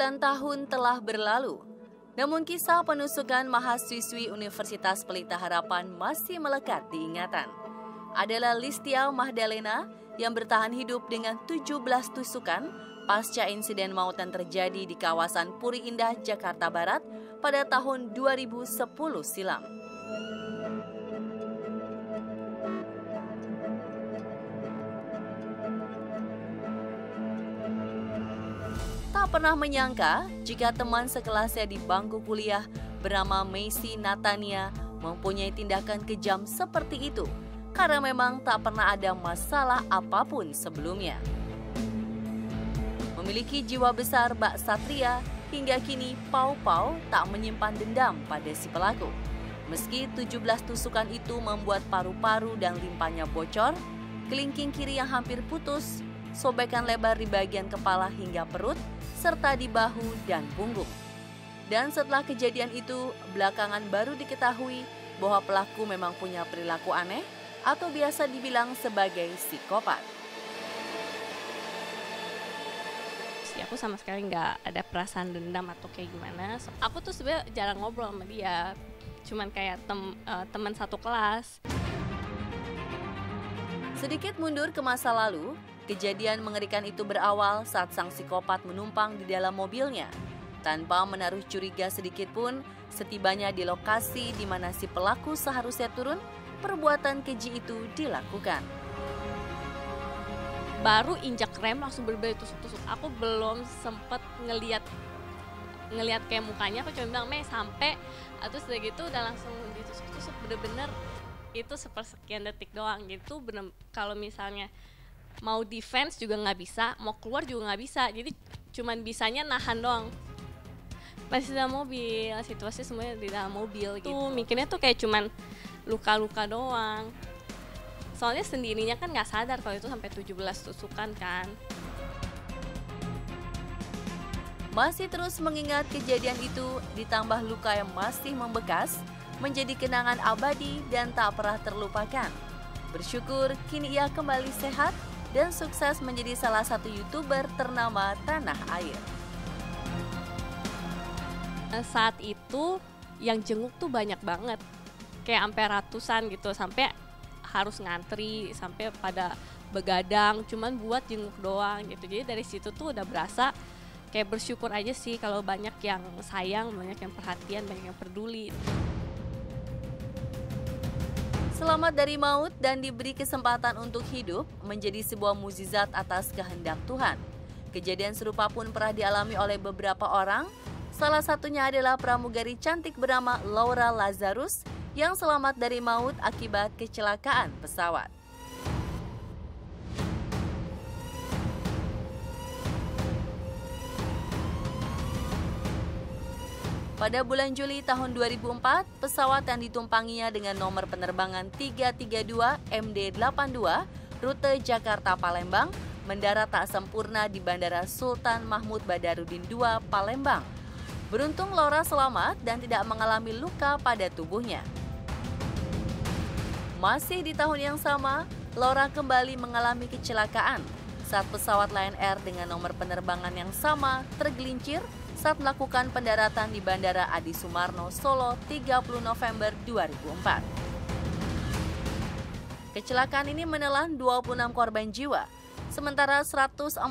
9 tahun telah berlalu, namun kisah penusukan mahasiswi Universitas Pelita Harapan masih melekat di ingatan. Adalah Listia Mahdalena yang bertahan hidup dengan 17 tusukan pasca insiden maut yang terjadi di kawasan Puri Indah, Jakarta Barat pada tahun 2010 silam. Tak pernah menyangka jika teman sekelasnya di bangku kuliah bernama Messi Natania mempunyai tindakan kejam seperti itu, karena memang tak pernah ada masalah apapun sebelumnya. Memiliki jiwa besar bak satria, hingga kini Pau Pau tak menyimpan dendam pada si pelaku. Meski 17 tusukan itu membuat paru-paru dan limpahnya bocor, kelingking kiri yang hampir putus, sobekan lebar di bagian kepala hingga perut, serta di bahu dan punggung. Dan setelah kejadian itu, belakangan baru diketahui bahwa pelaku memang punya perilaku aneh atau biasa dibilang sebagai psikopat. Aku sama sekali nggak ada perasaan dendam atau kayak gimana. Aku tuh sebenarnya jarang ngobrol sama dia, cuman kayak teman satu kelas. Sedikit mundur ke masa lalu, kejadian mengerikan itu berawal saat sang psikopat menumpang di dalam mobilnya. Tanpa menaruh curiga sedikit pun, setibanya di lokasi di mana si pelaku seharusnya turun, perbuatan keji itu dilakukan. Baru injak rem langsung berbeda tusuk-tusuk. Aku belum sempet ngelihat kayak mukanya, aku cuma bilang sampai, terus udah gitu udah langsung ditusuk-tusuk, bener-bener itu sepersekian detik doang gitu. Bener, kalau misalnya mau defense juga nggak bisa, mau keluar juga nggak bisa, jadi cuman bisanya nahan doang. Masih dalam mobil, situasi semuanya di dalam mobil gitu. Mikirnya tuh kayak cuman luka-luka doang. Soalnya sendirinya kan nggak sadar kalau itu sampai 17 tusukan kan. Masih terus mengingat kejadian itu, ditambah luka yang masih membekas, menjadi kenangan abadi dan tak pernah terlupakan. Bersyukur kini ia kembali sehat dan sukses menjadi salah satu YouTuber ternama tanah air. Saat itu yang jenguk tuh banyak banget, kayak sampai ratusan gitu, sampai harus ngantri, sampai pada begadang cuman buat jenguk doang gitu. Jadi dari situ tuh udah berasa kayak bersyukur aja sih kalau banyak yang sayang, banyak yang perhatian, banyak yang peduli. Selamat dari maut dan diberi kesempatan untuk hidup menjadi sebuah mukjizat atas kehendak Tuhan. Kejadian serupa pun pernah dialami oleh beberapa orang. Salah satunya adalah pramugari cantik bernama Laura Lazarus yang selamat dari maut akibat kecelakaan pesawat. Pada bulan Juli tahun 2004, pesawat yang ditumpanginya dengan nomor penerbangan 332 MD82 rute Jakarta-Palembang mendarat tak sempurna di Bandara Sultan Mahmud Badarudin II, Palembang. Beruntung Laura selamat dan tidak mengalami luka pada tubuhnya. Masih di tahun yang sama, Laura kembali mengalami kecelakaan saat pesawat Lion Air dengan nomor penerbangan yang sama tergelincir saat melakukan pendaratan di Bandara Adi Sumarno, Solo 30 November 2004. Kecelakaan ini menelan 26 korban jiwa, sementara 142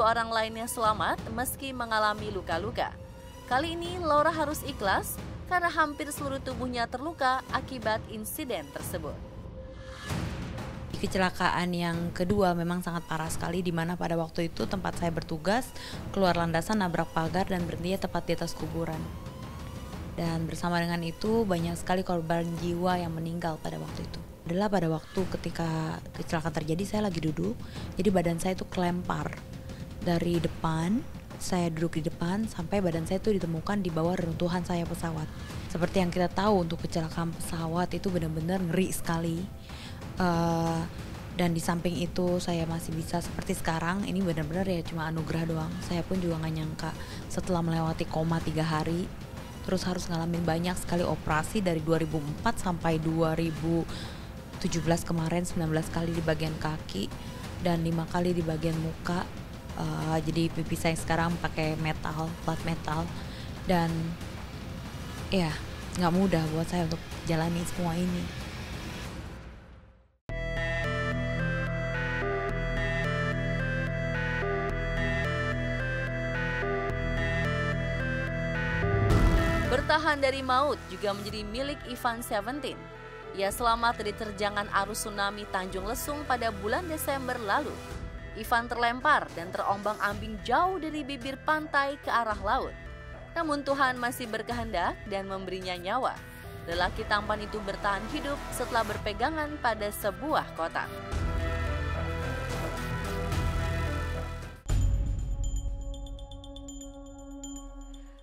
orang lainnya selamat meski mengalami luka-luka. Kali ini Laura harus ikhlas karena hampir seluruh tubuhnya terluka akibat insiden tersebut. Kecelakaan yang kedua memang sangat parah sekali, di mana pada waktu itu tempat saya bertugas keluar landasan, nabrak pagar dan berhenti tepat di atas kuburan. Dan bersama dengan itu banyak sekali korban jiwa yang meninggal pada waktu itu. Adalah pada waktu ketika kecelakaan terjadi saya lagi duduk, jadi badan saya itu kelempar dari depan. Saya duduk di depan sampai badan saya itu ditemukan di bawah reruntuhan sayap pesawat. Seperti yang kita tahu, untuk kecelakaan pesawat itu benar-benar ngeri sekali. Dan di samping itu saya masih bisa seperti sekarang, ini benar-benar ya cuma anugerah doang. Saya pun juga gak nyangka setelah melewati koma 3 hari, terus harus ngalamin banyak sekali operasi dari 2004 sampai 2017 kemarin, 19 kali di bagian kaki dan 5 kali di bagian muka. Jadi pipi saya sekarang pakai metal, plat metal, dan ya nggak mudah buat saya untuk jalani semua ini. Bertahan dari maut juga menjadi milik Ivan Seventeen. Ia selamat dari terjangan arus tsunami Tanjung Lesung pada bulan Desember lalu. Ivan terlempar dan terombang-ambing jauh dari bibir pantai ke arah laut. Namun Tuhan masih berkehendak dan memberinya nyawa. Lelaki tampan itu bertahan hidup setelah berpegangan pada sebuah kotak.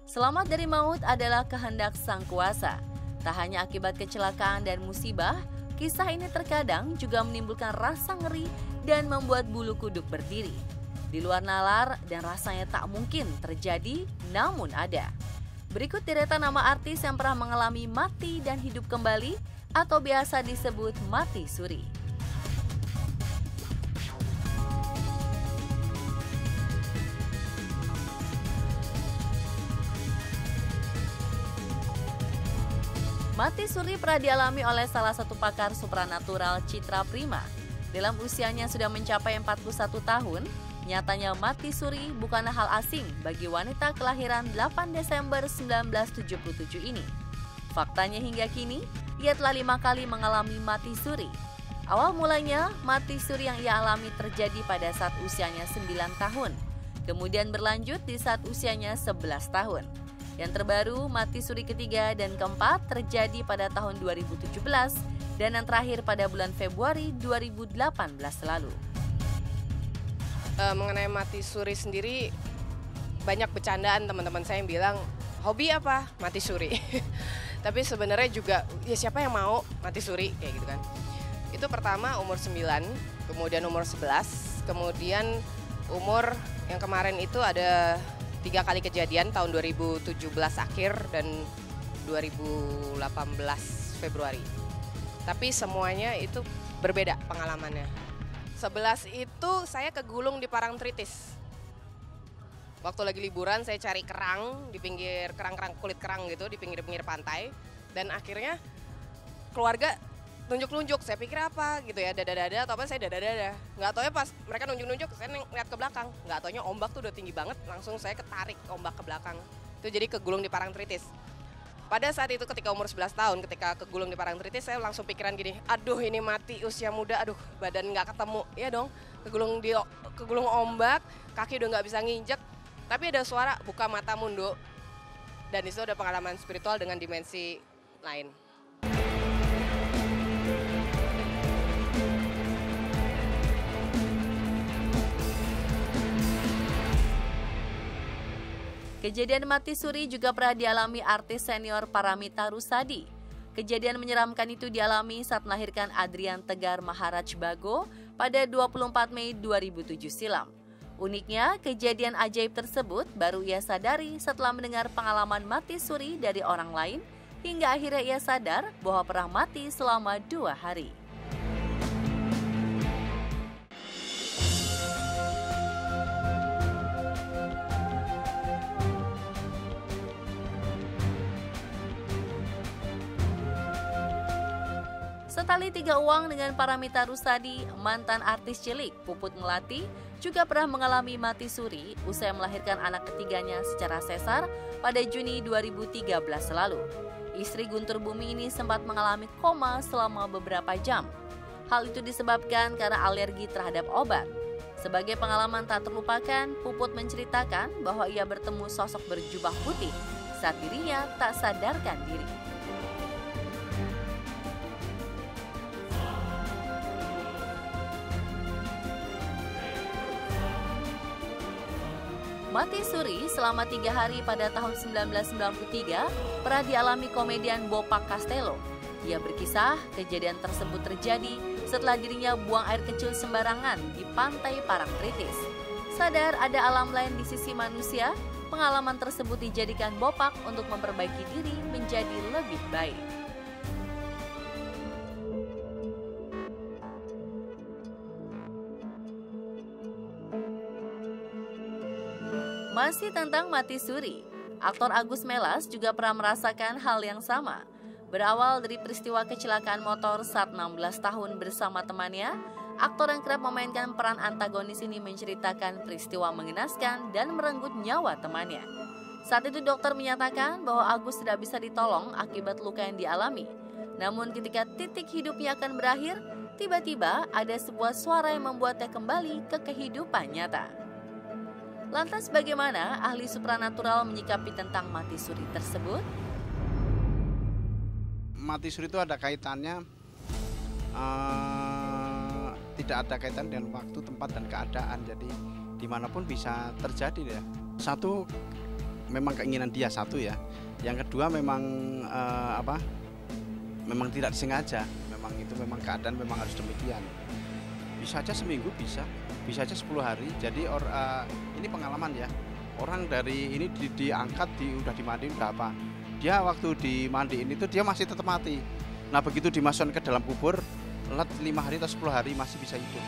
Selamat dari maut adalah kehendak Sang Kuasa. Tak hanya akibat kecelakaan dan musibah, kisah ini terkadang juga menimbulkan rasa ngeri dan membuat bulu kuduk berdiri. Di luar nalar dan rasanya tak mungkin terjadi, namun ada. Berikut deretan nama artis yang pernah mengalami mati dan hidup kembali atau biasa disebut mati suri. Mati suri pernah dialami oleh salah satu pakar supranatural, Citra Prima. Dalam usianya sudah mencapai 41 tahun, nyatanya mati suri bukanlah hal asing bagi wanita kelahiran 8 Desember 1977 ini. Faktanya hingga kini, ia telah 5 kali mengalami mati suri. Awal mulanya, mati suri yang ia alami terjadi pada saat usianya 9 tahun. Kemudian berlanjut di saat usianya 11 tahun. Yang terbaru, mati suri ketiga dan keempat terjadi pada tahun 2017 dan yang terakhir pada bulan Februari 2018 lalu. Mengenai mati suri sendiri, banyak bercandaan teman-teman saya yang bilang, hobi apa? Mati suri. Tapi sebenarnya juga, ya siapa yang mau mati suri kayak gitu kan. Itu pertama umur 9, kemudian umur 11, kemudian umur yang kemarin itu ada 3 kali kejadian tahun 2017 akhir dan 2018 Februari. Tapi semuanya itu berbeda pengalamannya. 11 itu saya kegulung di Parangtritis. Waktu lagi liburan saya cari kerang di pinggir kerang-kerang kulit kerang gitu di pinggir-pinggir pantai. Dan akhirnya keluarga nunjuk-nunjuk, saya pikir apa gitu ya, dada-dada atau apa, saya dada-dada. Nggak taunya pas mereka nunjuk-nunjuk, saya ngeliat ke belakang. Nggak taunya ombak tuh udah tinggi banget, langsung saya ketarik ombak ke belakang. Itu jadi kegulung di Parangtritis. Pada saat itu ketika umur 11 tahun, ketika kegulung di Parangtritis, saya langsung pikiran gini, aduh ini mati usia muda, aduh badan nggak ketemu. Iya dong, kegulung ombak, kaki udah nggak bisa nginjek. Tapi ada suara, buka mata mundo. Dan itu ada pengalaman spiritual dengan dimensi lain. Kejadian mati suri juga pernah dialami artis senior Paramita Rusady. Kejadian menyeramkan itu dialami saat melahirkan Adrian Tegar Maharaj Bago pada 24 Mei 2007 silam. Uniknya, kejadian ajaib tersebut baru ia sadari setelah mendengar pengalaman mati suri dari orang lain, hingga akhirnya ia sadar bahwa pernah mati selama 2 hari. Setali 3 uang dengan Paramita Rusady, mantan artis cilik Puput Melati juga pernah mengalami mati suri usai melahirkan anak ketiganya secara sesar pada Juni 2013 lalu. Istri Guntur Bumi ini sempat mengalami koma selama beberapa jam. Hal itu disebabkan karena alergi terhadap obat. Sebagai pengalaman tak terlupakan, Puput menceritakan bahwa ia bertemu sosok berjubah putih saat dirinya tak sadarkan diri. Mati suri selama 3 hari pada tahun 1993 pernah dialami komedian Bopak Castello. Ia berkisah kejadian tersebut terjadi setelah dirinya buang air kecil sembarangan di pantai Parangtritis. Sadar ada alam lain di sisi manusia, pengalaman tersebut dijadikan Bopak untuk memperbaiki diri menjadi lebih baik. Masih tentang mati suri, aktor Agus Melas juga pernah merasakan hal yang sama. Berawal dari peristiwa kecelakaan motor saat 16 tahun bersama temannya, aktor yang kerap memainkan peran antagonis ini menceritakan peristiwa mengenaskan dan merenggut nyawa temannya. Saat itu dokter menyatakan bahwa Agus tidak bisa ditolong akibat luka yang dialami. Namun ketika titik hidupnya akan berakhir, tiba-tiba ada sebuah suara yang membuatnya kembali ke kehidupan nyata. Lantas bagaimana ahli supranatural menyikapi tentang mati suri tersebut? Mati suri itu ada kaitannya, tidak ada kaitan dengan waktu, tempat, dan keadaan. Jadi dimanapun bisa terjadi ya. Satu, memang keinginan dia satu ya. Yang kedua memang memang tidak disengaja. Memang itu memang keadaan memang harus demikian. Bisa aja seminggu, bisa aja 10 hari. Jadi ini pengalaman ya. Orang dari ini diangkat, udah dimandiin, udah apa. Dia waktu dimandiin itu dia masih tetap mati. Nah begitu dimasukkan ke dalam kubur, 5 hari atau 10 hari masih bisa hidup.